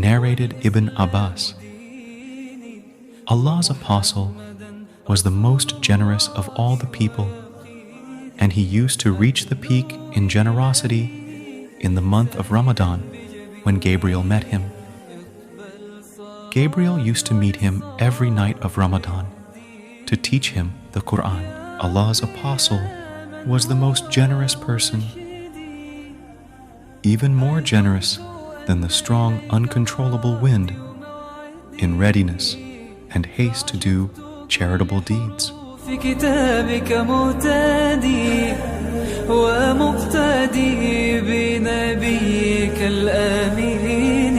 Narrated Ibn Abbas, Allah's apostle was the most generous of all the people, and he used to reach the peak in generosity in the month of Ramadan when Gabriel met him. Gabriel used to meet him every night of Ramadan to teach him the Quran. Allah's apostle was the most generous person, even more generous than the strong, uncontrollable wind, in readiness and haste to do charitable deeds. في كتابك مهتدي ومقتدي بنبيك الآمين